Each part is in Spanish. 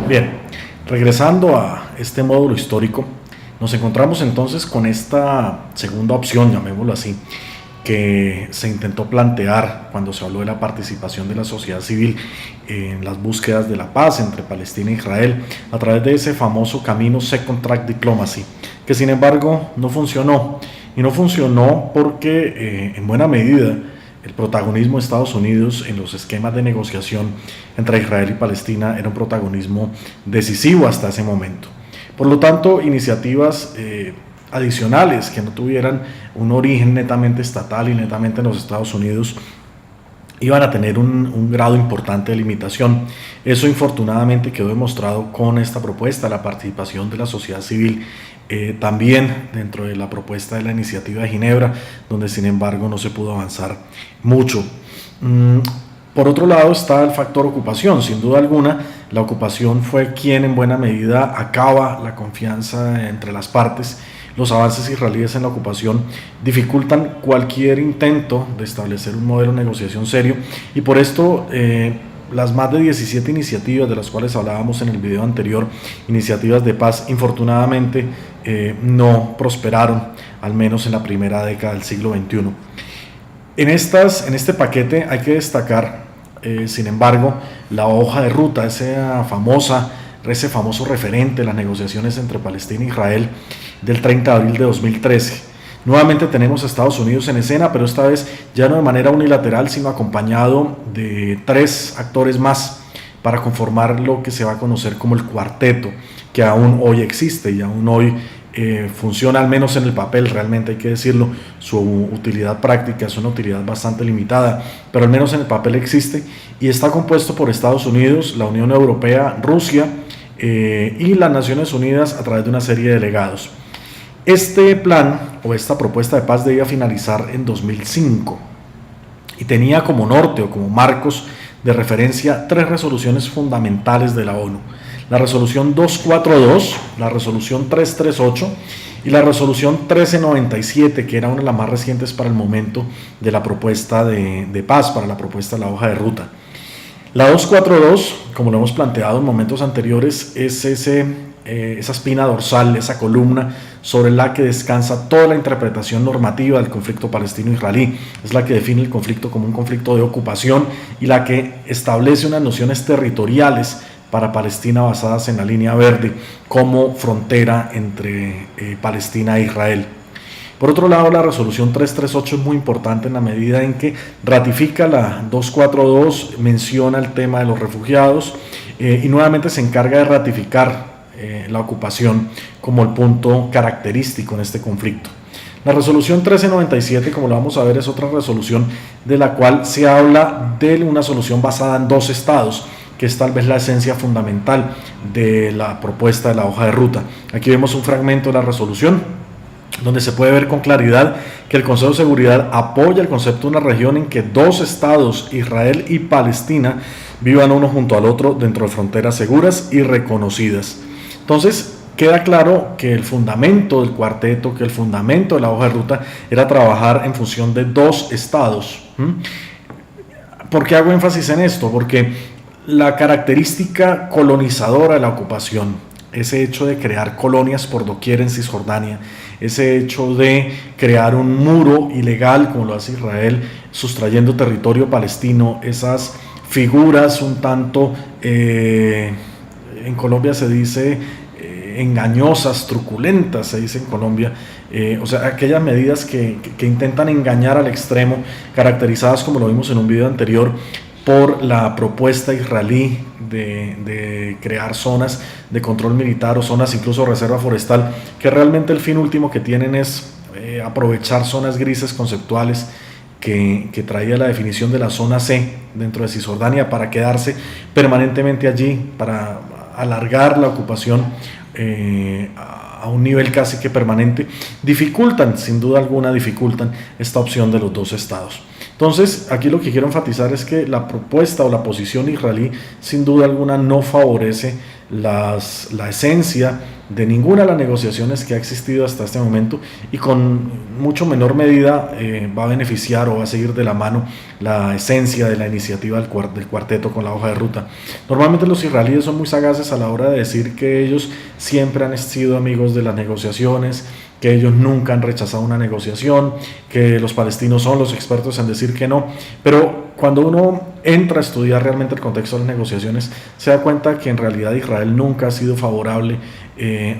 Bien, regresando a este módulo histórico, nos encontramos entonces con esta segunda opción, llamémoslo así, que se intentó plantear cuando se habló de la participación de la sociedad civil en las búsquedas de la paz entre Palestina e Israel a través de ese famoso camino Second Track Diplomacy, que sin embargo no funcionó. Y no funcionó porque en buena medida el protagonismo de Estados Unidos en los esquemas de negociación entre Israel y Palestina era un protagonismo decisivo hasta ese momento. Por lo tanto, iniciativas adicionales que no tuvieran un origen netamente estatal y netamente en los Estados Unidos iban a tener un grado importante de limitación. Eso infortunadamente quedó demostrado con esta propuesta, la participación de la sociedad civil, también dentro de la propuesta de la iniciativa de Ginebra, donde sin embargo no se pudo avanzar mucho. Por otro lado está el factor ocupación. Sin duda alguna, la ocupación fue quien en buena medida acaba la confianza entre las partes. Los avances israelíes en la ocupación dificultan cualquier intento de establecer un modelo de negociación serio, y por esto las más de 17 iniciativas de las cuales hablábamos en el video anterior, iniciativas de paz, infortunadamente no prosperaron, al menos en la primera década del siglo XXI. En este paquete hay que destacar, sin embargo, la hoja de ruta, ese famoso referente de las negociaciones entre Palestina e Israel del 30 de abril de 2013. Nuevamente tenemos a Estados Unidos en escena, pero esta vez ya no de manera unilateral, sino acompañado de 3 actores más para conformar lo que se va a conocer como el cuarteto, que aún hoy existe y aún hoy funciona, al menos en el papel. Realmente hay que decirlo, su utilidad práctica es una utilidad bastante limitada, pero al menos en el papel existe, y está compuesto por Estados Unidos, la Unión Europea, Rusia y las Naciones Unidas a través de una serie de delegados. Este plan o esta propuesta de paz debía finalizar en 2005 y tenía como norte o como marcos de referencia 3 resoluciones fundamentales de la ONU: la resolución 242, la resolución 338 y la resolución 1397, que era una de las más recientes para el momento de la propuesta de paz, para la propuesta de la hoja de ruta. La 242, como lo hemos planteado en momentos anteriores, es esa espina dorsal, esa columna sobre la que descansa toda la interpretación normativa del conflicto palestino-israelí. Es la que define el conflicto como un conflicto de ocupación y la que establece unas nociones territoriales para Palestina basadas en la línea verde como frontera entre Palestina e Israel. Por otro lado, la resolución 338 es muy importante en la medida en que ratifica la 242, menciona el tema de los refugiados y nuevamente se encarga de ratificar la ocupación como el punto característico en este conflicto. La resolución 1397, como lo vamos a ver, es otra resolución de la cual se habla de una solución basada en 2 estados, que es tal vez la esencia fundamental de la propuesta de la hoja de ruta. Aquí vemos un fragmento de la resolución donde se puede ver con claridad que el Consejo de Seguridad apoya el concepto de una región en que 2 estados, Israel y Palestina, vivan uno junto al otro dentro de fronteras seguras y reconocidas. Entonces, queda claro que el fundamento del cuarteto, que el fundamento de la hoja de ruta era trabajar en función de 2 estados. ¿Por qué hago énfasis en esto? Porque la característica colonizadora de la ocupación, ese hecho de crear colonias por doquier en Cisjordania, ese hecho de crear un muro ilegal como lo hace Israel, sustrayendo territorio palestino, esas figuras un tanto, en Colombia se dice engañosas, truculentas, se dice en Colombia, o sea, aquellas medidas que intentan engañar al extremo, caracterizadas, como lo vimos en un video anterior, por la propuesta israelí de crear zonas de control militar o zonas incluso reserva forestal, que realmente el fin último que tienen es aprovechar zonas grises conceptuales que traía la definición de la zona C dentro de Cisjordania para quedarse permanentemente allí, para alargar la ocupación a un nivel casi que permanente. Dificultan, sin duda alguna, esta opción de los 2 estados. Entonces, aquí lo que quiero enfatizar es que la propuesta o la posición israelí, sin duda alguna, no favorece la esencia de ninguna de las negociaciones que ha existido hasta este momento, y con mucho menor medida va a beneficiar o va a seguir de la mano la esencia de la iniciativa del cuarteto con la hoja de ruta. Normalmente los israelíes son muy sagaces a la hora de decir que ellos siempre han sido amigos de las negociaciones, que ellos nunca han rechazado una negociación, que los palestinos son los expertos en decir que no, pero cuando uno entra a estudiar realmente el contexto de las negociaciones, se da cuenta que en realidad Israel nunca ha sido favorable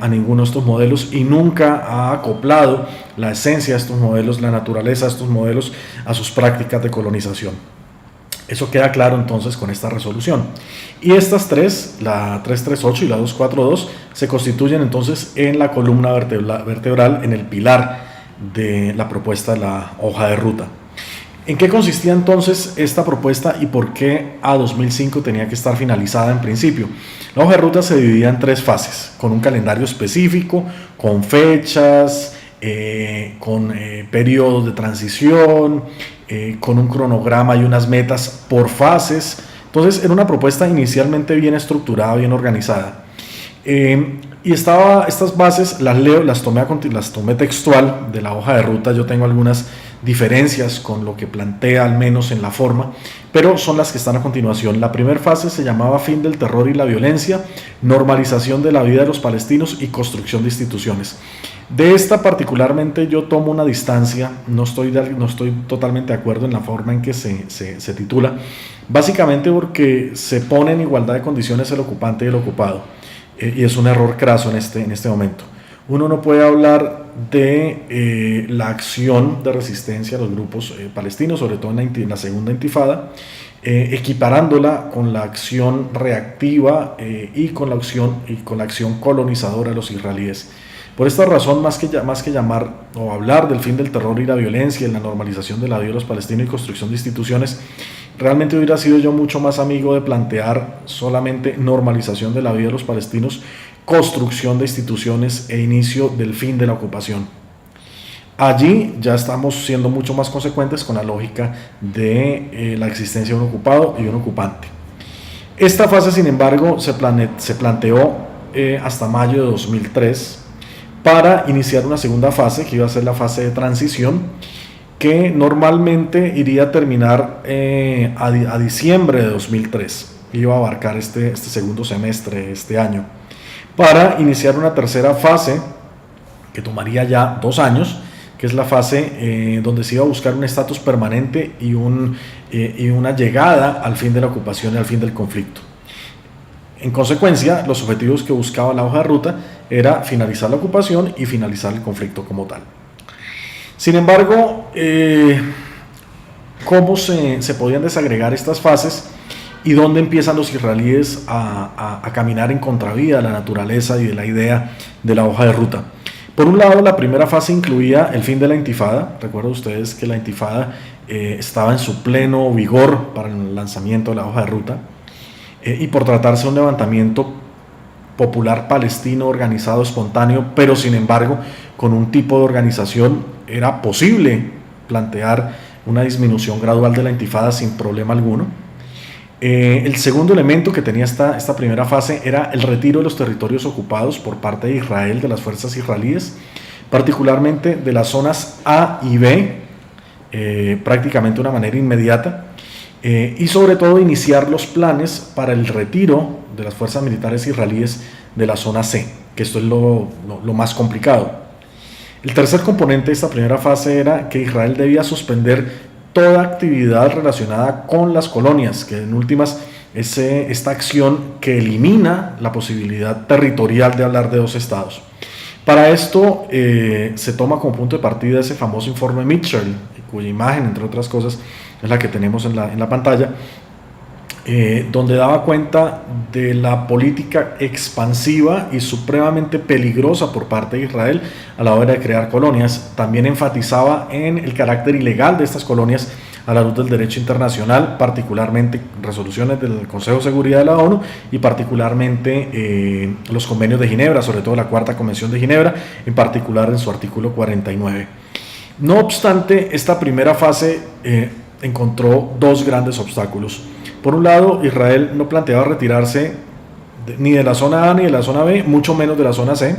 a ninguno de estos modelos y nunca ha acoplado la esencia de estos modelos, la naturaleza de estos modelos a sus prácticas de colonización. Eso queda claro entonces con esta resolución. Y estas tres, la 338 y la 242, se constituyen entonces en la columna vertebral, en el pilar de la propuesta de la hoja de ruta. ¿En qué consistía entonces esta propuesta y por qué a 2005 tenía que estar finalizada en principio? La hoja de ruta se dividía en tres fases, con un calendario específico, con fechas, con periodos de transición, con un cronograma y unas metas por fases. Entonces era una propuesta inicialmente bien estructurada, bien organizada. Y estas bases las leo, las tomé textual de la hoja de ruta. Yo tengo algunas diferencias con lo que plantea, al menos en la forma, pero son las que están a continuación. La primera fase se llamaba fin del terror y la violencia, normalización de la vida de los palestinos y construcción de instituciones. De esta particularmente yo tomo una distancia, no estoy totalmente de acuerdo en la forma en que se titula, básicamente porque se pone en igualdad de condiciones el ocupante y el ocupado, y es un error craso en este momento. Uno no puede hablar de la acción de resistencia de los grupos palestinos, sobre todo en la segunda intifada, equiparándola con la acción reactiva y con la acción colonizadora de los israelíes. Por esta razón, más que llamar o hablar del fin del terror y la violencia y la normalización de la vida de los palestinos y construcción de instituciones, realmente hubiera sido yo mucho más amigo de plantear solamente normalización de la vida de los palestinos, construcción de instituciones e inicio del fin de la ocupación. Allí ya estamos siendo mucho más consecuentes con la lógica de la existencia de un ocupado y un ocupante. Esta fase, sin embargo, se planteó hasta mayo de 2003 para iniciar una segunda fase, que iba a ser la fase de transición, que normalmente iría a terminar a diciembre de 2003. Iba a abarcar este segundo semestre, este año, para iniciar una tercera fase que tomaría ya 2 años, que es la fase donde se iba a buscar un estatus permanente y una llegada al fin de la ocupación y al fin del conflicto. En consecuencia, los objetivos que buscaba la hoja de ruta era finalizar la ocupación y finalizar el conflicto como tal. Sin embargo, ¿cómo se podían desagregar estas fases y dónde empiezan los israelíes a caminar en contravía de la naturaleza y de la idea de la hoja de ruta? Por un lado, la primera fase incluía el fin de la intifada. Recuerden ustedes que la intifada estaba en su pleno vigor para el lanzamiento de la hoja de ruta, y por tratarse de un levantamiento popular palestino organizado, espontáneo, pero sin embargo con un tipo de organización, era posible plantear una disminución gradual de la intifada sin problema alguno. El segundo elemento que tenía esta primera fase era el retiro de los territorios ocupados por parte de Israel, de las fuerzas israelíes, particularmente de las zonas A y B, prácticamente de una manera inmediata, y sobre todo iniciar los planes para el retiro de las fuerzas militares israelíes de la zona C, que esto es lo más complicado. El tercer componente de esta primera fase era que Israel debía suspender toda actividad relacionada con las colonias, que en últimas es esta acción que elimina la posibilidad territorial de hablar de 2 estados. Para esto se toma como punto de partida ese famoso informe Mitchell, cuya imagen, entre otras cosas, es la que tenemos en la pantalla, donde daba cuenta de la política expansiva y supremamente peligrosa por parte de Israel a la hora de crear colonias. También enfatizaba en el carácter ilegal de estas colonias a la luz del derecho internacional, particularmente resoluciones del Consejo de Seguridad de la ONU y particularmente los convenios de Ginebra, sobre todo la Cuarta Convención de Ginebra, en particular en su artículo 49. No obstante, esta primera fase encontró 2 grandes obstáculos. Por un lado, Israel no planteaba retirarse ni de la zona A ni de la zona B, mucho menos de la zona C.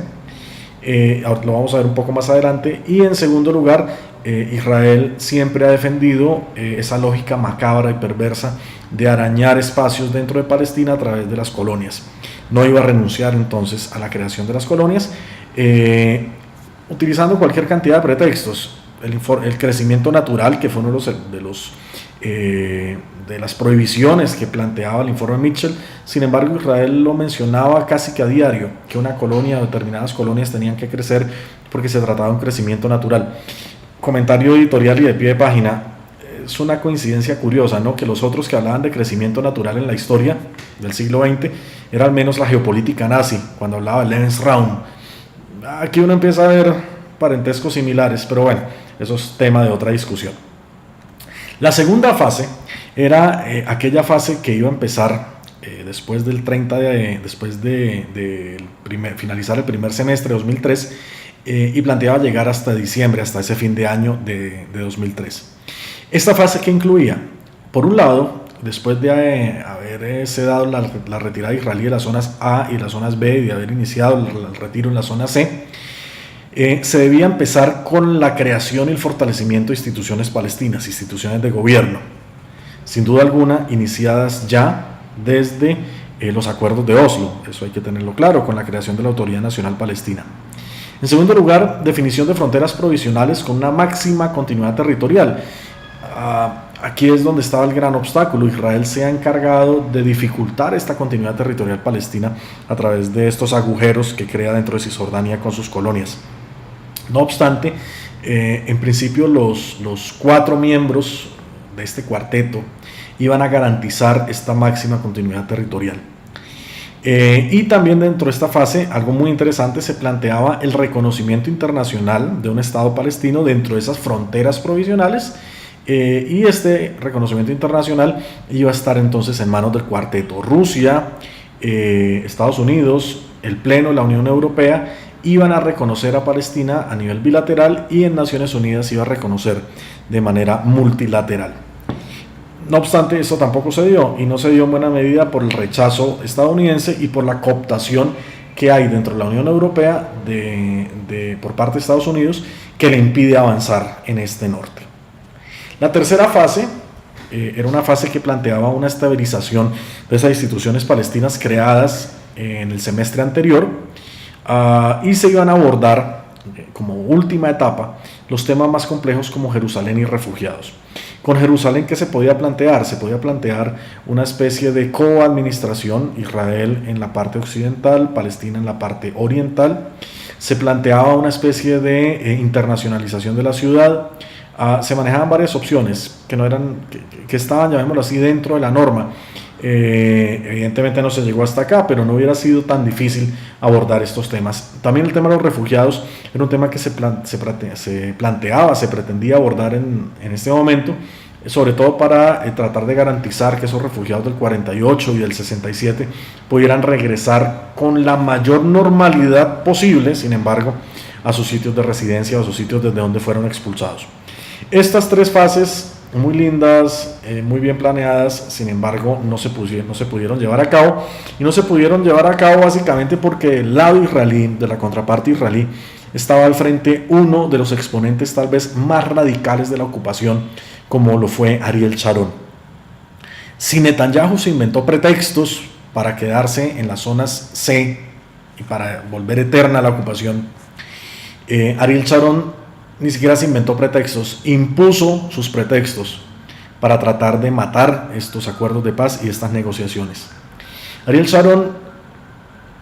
Lo vamos a ver un poco más adelante. Y en segundo lugar, Israel siempre ha defendido esa lógica macabra y perversa de arañar espacios dentro de Palestina a través de las colonias. No iba a renunciar entonces a la creación de las colonias, utilizando cualquier cantidad de pretextos. El crecimiento natural, que fue uno de las prohibiciones que planteaba el informe Mitchell. Sin embargo, Israel lo mencionaba casi que a diario, que una colonia o determinadas colonias tenían que crecer porque se trataba de un crecimiento natural. Comentario editorial y de pie de página: es una coincidencia curiosa, ¿no?, que los otros que hablaban de crecimiento natural en la historia del siglo XX era al menos la geopolítica nazi, cuando hablaba de Lebensraum. Aquí uno empieza a ver parentescos similares, pero bueno, eso es tema de otra discusión. La segunda fase era aquella fase que iba a empezar después del finalizar el primer semestre de 2003, y planteaba llegar hasta diciembre, hasta ese fin de año de 2003. Esta fase, que incluía, por un lado, después de haberse dado la retirada israelí de las zonas A y las zonas B, y de haber iniciado el retiro en la zona C, se debía empezar con la creación y el fortalecimiento de instituciones palestinas, instituciones de gobierno, sin duda alguna iniciadas ya desde los acuerdos de Oslo. Eso hay que tenerlo claro, con la creación de la Autoridad Nacional Palestina. En segundo lugar, definición de fronteras provisionales con una máxima continuidad territorial. Aquí es donde estaba el gran obstáculo. Israel se ha encargado de dificultar esta continuidad territorial palestina a través de estos agujeros que crea dentro de Cisjordania con sus colonias. No obstante, en principio los 4 miembros de este cuarteto iban a garantizar esta máxima continuidad territorial. Y también dentro de esta fase, algo muy interesante, se planteaba el reconocimiento internacional de un Estado palestino dentro de esas fronteras provisionales, y este reconocimiento internacional iba a estar entonces en manos del cuarteto. Rusia, Estados Unidos, el Pleno, la Unión Europea iban a reconocer a Palestina a nivel bilateral, y en Naciones Unidas iba a reconocer de manera multilateral. No obstante, eso tampoco se dio, y no se dio en buena medida por el rechazo estadounidense y por la cooptación que hay dentro de la Unión Europea por parte de Estados Unidos, que le impide avanzar en este norte. La tercera fase era una fase que planteaba una estabilización de esas instituciones palestinas creadas en el semestre anterior, y se iban a abordar como última etapa los temas más complejos como Jerusalén y refugiados. Con Jerusalén, ¿qué se podía plantear? Se podía plantear una especie de coadministración, Israel en la parte occidental, Palestina en la parte oriental. Se planteaba una especie de internacionalización de la ciudad. Se manejaban varias opciones que estaban, llamémoslo así, dentro de la norma. Evidentemente no se llegó hasta acá, pero no hubiera sido tan difícil abordar estos temas. También el tema de los refugiados era un tema que se pretendía abordar en este momento, sobre todo para tratar de garantizar que esos refugiados del 48 y del 67 pudieran regresar con la mayor normalidad posible, sin embargo, a sus sitios de residencia o a sus sitios desde donde fueron expulsados. Estas 3 fases, muy lindas, muy bien planeadas, sin embargo no se pudieron llevar a cabo, y no se pudieron llevar a cabo básicamente porque del lado israelí, de la contraparte israelí, estaba al frente uno de los exponentes tal vez más radicales de la ocupación, como lo fue Ariel Sharon. Si Netanyahu se inventó pretextos para quedarse en las zonas C y para volver eterna la ocupación, Ariel Sharon ni siquiera se inventó pretextos, impuso sus pretextos para tratar de matar estos acuerdos de paz y estas negociaciones. Ariel Sharon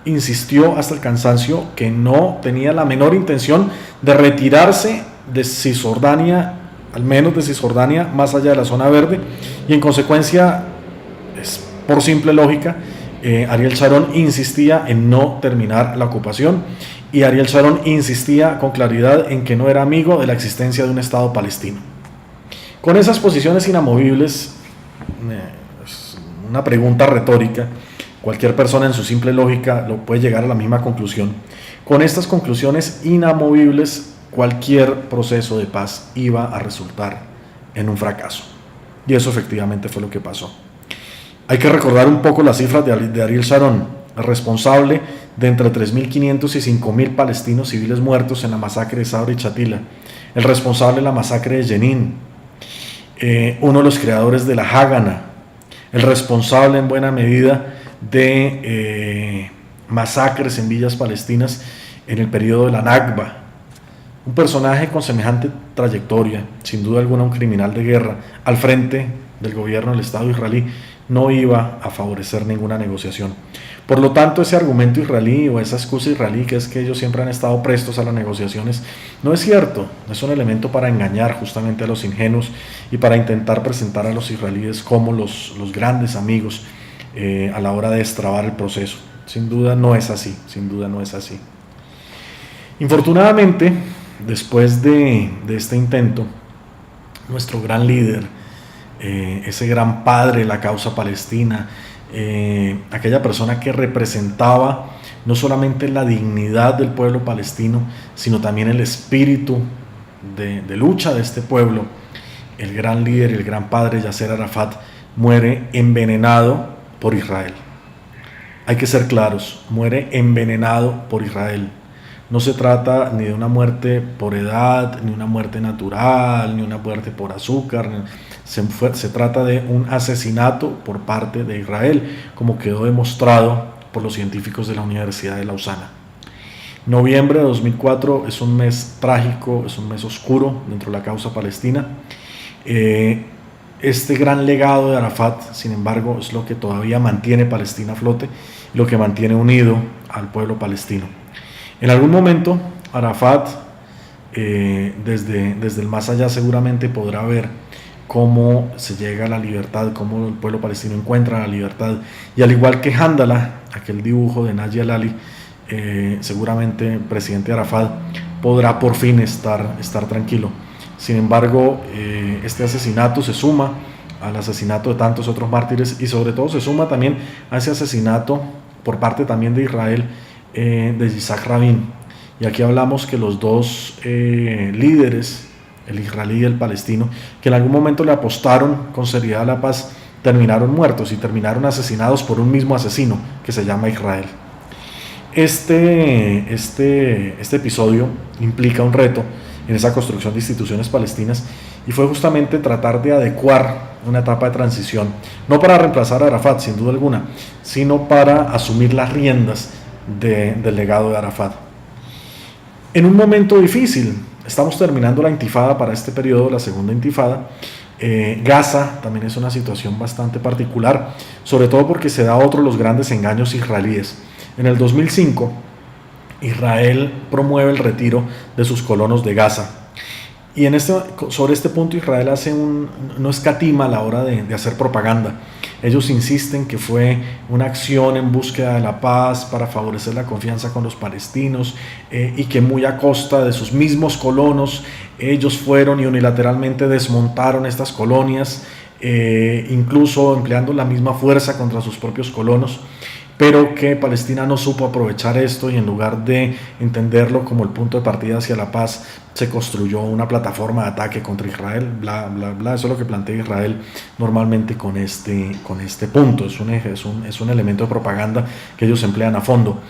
insistió hasta el cansancio que no tenía la menor intención de retirarse de Cisjordania, al menos de Cisjordania, más allá de la zona verde, y en consecuencia, por simple lógica, Ariel Sharon insistía en no terminar la ocupación, y Ariel Sharon insistía con claridad en que no era amigo de la existencia de un Estado palestino. Con esas posiciones inamovibles, una pregunta retórica, cualquier persona en su simple lógica lo puede llegar a la misma conclusión. Con estas conclusiones inamovibles, cualquier proceso de paz iba a resultar en un fracaso. Y eso efectivamente fue lo que pasó. Hay que recordar un poco las cifras de Ariel Sharon. el responsable de entre 3.500 y 5.000 palestinos civiles muertos en la masacre de Sabra y Shatila, el responsable de la masacre de Jenin, uno de los creadores de la Hágana, el responsable en buena medida de masacres en villas palestinas en el periodo de la Nakba. Un personaje con semejante trayectoria, sin duda alguna un criminal de guerra, al frente del gobierno del Estado israelí, no iba a favorecer ninguna negociación. Por lo tanto, ese argumento israelí o esa excusa israelí, que es que ellos siempre han estado prestos a las negociaciones, no es cierto. Es un elemento para engañar justamente a los ingenuos y para intentar presentar a los israelíes como los grandes amigos a la hora de destrabar el proceso. Sin duda no es así, sin duda no es así. Infortunadamente, después de este intento, nuestro gran líder, ese gran padre de la causa palestina, aquella persona que representaba no solamente la dignidad del pueblo palestino, sino también el espíritu de lucha de este pueblo, el gran líder y el gran padre Yasser Arafat, muere envenenado por Israel. Hay que ser claros, muere envenenado por Israel. No se trata ni de una muerte por edad, ni una muerte natural, ni una muerte por azúcar. Se trata de un asesinato por parte de Israel, como quedó demostrado por los científicos de la Universidad de Lausana. Noviembre de 2004 es un mes trágico, es un mes oscuro dentro de la causa palestina. Este gran legado de Arafat, sin embargo, es lo que todavía mantiene Palestina a flote, lo que mantiene unido al pueblo palestino. En algún momento, Arafat, desde el más allá, seguramente podrá ver cómo se llega a la libertad, cómo el pueblo palestino encuentra la libertad. Y al igual que Handala, aquel dibujo de Naji al-Ali, seguramente el presidente Arafat podrá por fin estar tranquilo. Sin embargo, este asesinato se suma al asesinato de tantos otros mártires y sobre todo se suma también a ese asesinato por parte también de Israel de Yitzhak Rabin. Y aquí hablamos que los dos líderes, el israelí y el palestino, que en algún momento le apostaron con seriedad a la paz, terminaron muertos y terminaron asesinados por un mismo asesino que se llama Israel. Este episodio implica un reto en esa construcción de instituciones palestinas y fue justamente tratar de adecuar una etapa de transición, no para reemplazar a Arafat, sin duda alguna, sino para asumir las riendas del legado de Arafat. En un momento difícil, estamos terminando la intifada para este periodo, la segunda intifada. Gaza también es una situación bastante particular, sobre todo porque se da otro de los grandes engaños israelíes. En el 2005, Israel promueve el retiro de sus colonos de Gaza. Y sobre este punto Israel no escatima a la hora de hacer propaganda. Ellos insisten que fue una acción en búsqueda de la paz para favorecer la confianza con los palestinos y que muy a costa de sus mismos colonos ellos fueron y unilateralmente desmontaron estas colonias, incluso empleando la misma fuerza contra sus propios colonos, pero que Palestina no supo aprovechar esto y en lugar de entenderlo como el punto de partida hacia la paz, se construyó una plataforma de ataque contra Israel, bla, bla, bla. Eso es lo que plantea Israel normalmente con este punto. Es un elemento de propaganda que ellos emplean a fondo.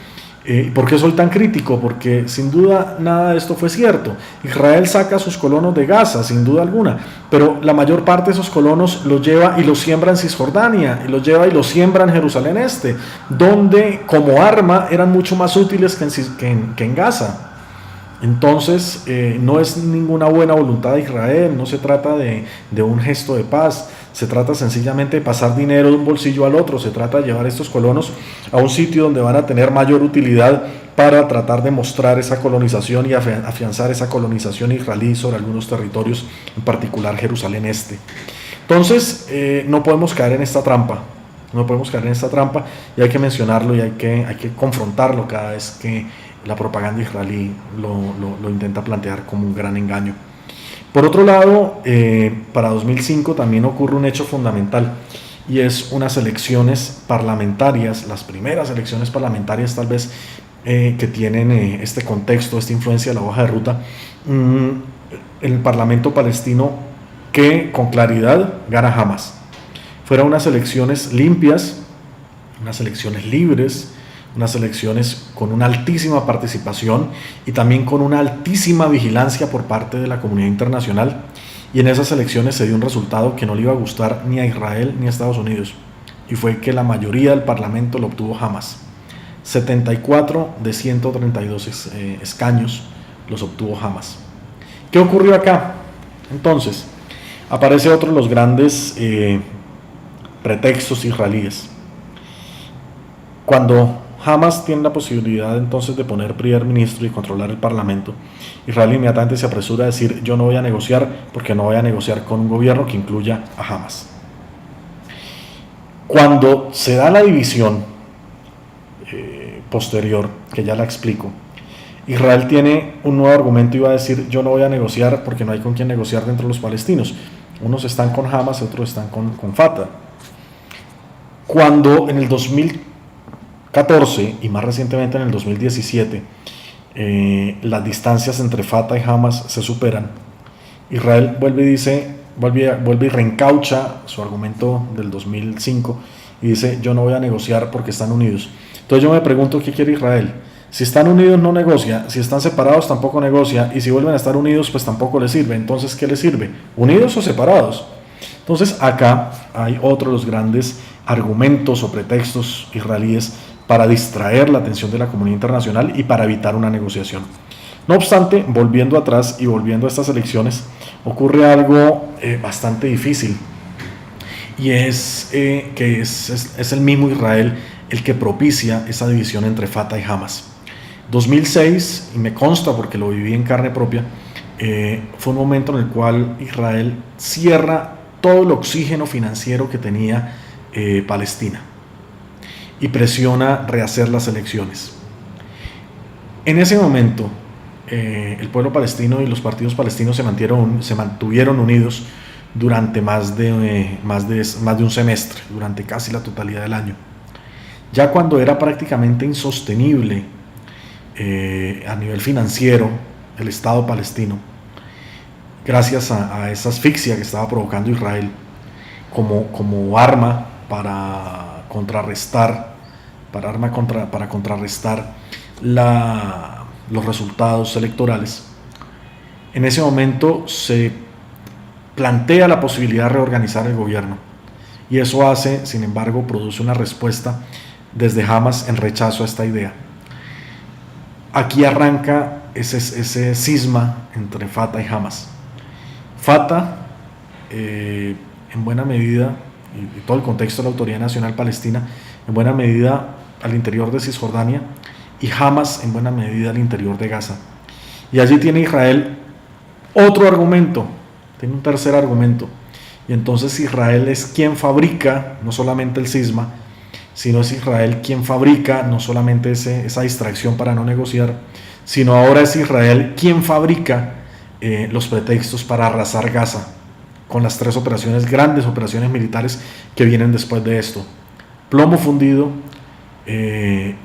¿Por qué soy tan crítico? Porque sin duda nada de esto fue cierto. Israel saca a sus colonos de Gaza, sin duda alguna, pero la mayor parte de esos colonos los lleva y los siembra en Cisjordania, y los lleva y los siembra en Jerusalén Este, donde como arma eran mucho más útiles que en Gaza. Entonces, no es ninguna buena voluntad de Israel, no se trata de un gesto de paz, se trata sencillamente de pasar dinero de un bolsillo al otro, se trata de llevar a estos colonos a un sitio donde van a tener mayor utilidad para tratar de mostrar esa colonización y afianzar esa colonización israelí sobre algunos territorios, en particular Jerusalén Este. Entonces, no podemos caer en esta trampa. No podemos caer en esta trampa y hay que mencionarlo y hay que confrontarlo cada vez que la propaganda israelí lo intenta plantear como un gran engaño. Por otro lado, para 2005 también ocurre un hecho fundamental y es unas elecciones parlamentarias, las primeras elecciones parlamentarias tal vez que tienen este contexto, esta influencia de la hoja de ruta, en el Parlamento palestino que con claridad gana Hamas. Fueron unas elecciones limpias, unas elecciones libres, unas elecciones con una altísima participación y también con una altísima vigilancia por parte de la comunidad internacional, y en esas elecciones se dio un resultado que no le iba a gustar ni a Israel ni a Estados Unidos, y fue que la mayoría del parlamento lo obtuvo Hamas. 74 de 132 escaños los obtuvo Hamas. ¿Qué ocurrió acá? Entonces, aparece otro de los grandes pretextos israelíes. Cuando Hamas tiene la posibilidad entonces de poner primer ministro y controlar el parlamento, Israel inmediatamente se apresura a decir: yo no voy a negociar, porque no voy a negociar con un gobierno que incluya a Hamas. Cuando se da la división posterior, que ya la explico, Israel tiene un nuevo argumento y va a decir: yo no voy a negociar porque no hay con quién negociar dentro de los palestinos. Unos están con Hamas, otros están con Fatah. Cuando en el 2014 y más recientemente en el 2017 las distancias entre Fatah y Hamas se superan, Israel vuelve y reencaucha su argumento del 2005 y dice: yo no voy a negociar porque están unidos. Entonces yo me pregunto, ¿qué quiere Israel? Si están unidos no negocia, si están separados tampoco negocia, y si vuelven a estar unidos pues tampoco les sirve. Entonces, ¿qué les sirve? ¿Unidos o separados? Entonces acá hay otro de los grandes argumentos o pretextos israelíes para distraer la atención de la comunidad internacional y para evitar una negociación. No obstante, volviendo atrás y volviendo a estas elecciones, ocurre algo bastante difícil, y es que es el mismo Israel el que propicia esa división entre Fatah y Hamas. 2006, y me consta porque lo viví en carne propia, fue un momento en el cual Israel cierra todo el oxígeno financiero que tenía Palestina y presiona rehacer las elecciones. En ese momento, el pueblo palestino y los partidos palestinos se mantuvieron unidos durante más de un semestre, durante casi la totalidad del año. Ya cuando era prácticamente insostenible a nivel financiero el Estado palestino, gracias a esa asfixia que estaba provocando Israel como arma para contrarrestar los resultados electorales, en ese momento se plantea la posibilidad de reorganizar el gobierno, y eso hace, sin embargo, produce una respuesta desde Hamas en rechazo a esta idea. Aquí arranca ese cisma entre Fatah y Hamas. Fatah, en buena medida, y todo el contexto de la Autoridad Nacional Palestina, en buena medida al interior de Cisjordania, y Hamas en buena medida al interior de Gaza. Y allí tiene Israel otro argumento, tiene un tercer argumento, y entonces Israel es quien fabrica no solamente el cisma, sino es Israel quien fabrica no solamente esa distracción para no negociar, sino ahora es Israel quien fabrica los pretextos para arrasar Gaza, con las tres grandes operaciones militares que vienen después de esto: plomo fundido,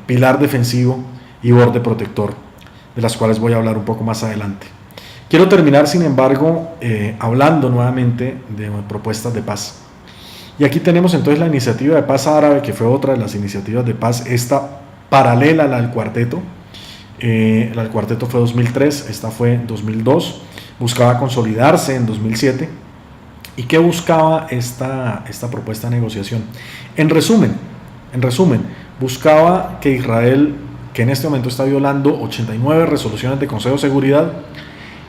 pilar defensivo y borde protector, de las cuales voy a hablar un poco más adelante. Quiero terminar, sin embargo, hablando nuevamente de propuestas de paz. Y aquí tenemos entonces la iniciativa de paz árabe, que fue otra de las iniciativas de paz, esta paralela a la del cuarteto. La del cuarteto fue 2003, esta fue 2002, buscaba consolidarse en 2007. ¿Y qué buscaba esta propuesta de negociación? En resumen, buscaba que Israel, que en este momento está violando 89 resoluciones de Consejo de Seguridad,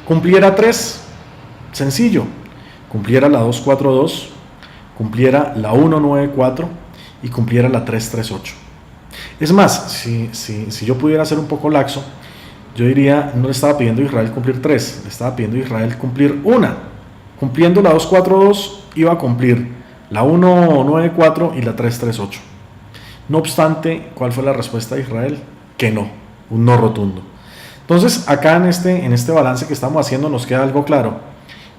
cumpliera 3, sencillo: cumpliera la 242, cumpliera la 194 y cumpliera la 338. Es más, si yo pudiera ser un poco laxo, yo diría: no le estaba pidiendo a Israel cumplir 3, le estaba pidiendo a Israel cumplir una. Cumpliendo la 242 iba a cumplir la 194 y la 338. No obstante, ¿cuál fue la respuesta de Israel? Que no, un no rotundo. Entonces, acá en este balance que estamos haciendo nos queda algo claro,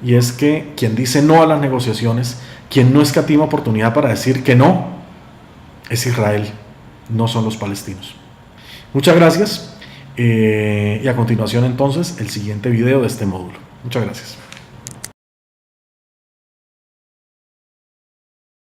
y es que quien dice no a las negociaciones, quien no escatima oportunidad para decir que no, es Israel, no son los palestinos. Muchas gracias, y a continuación entonces el siguiente video de este módulo. Muchas gracias.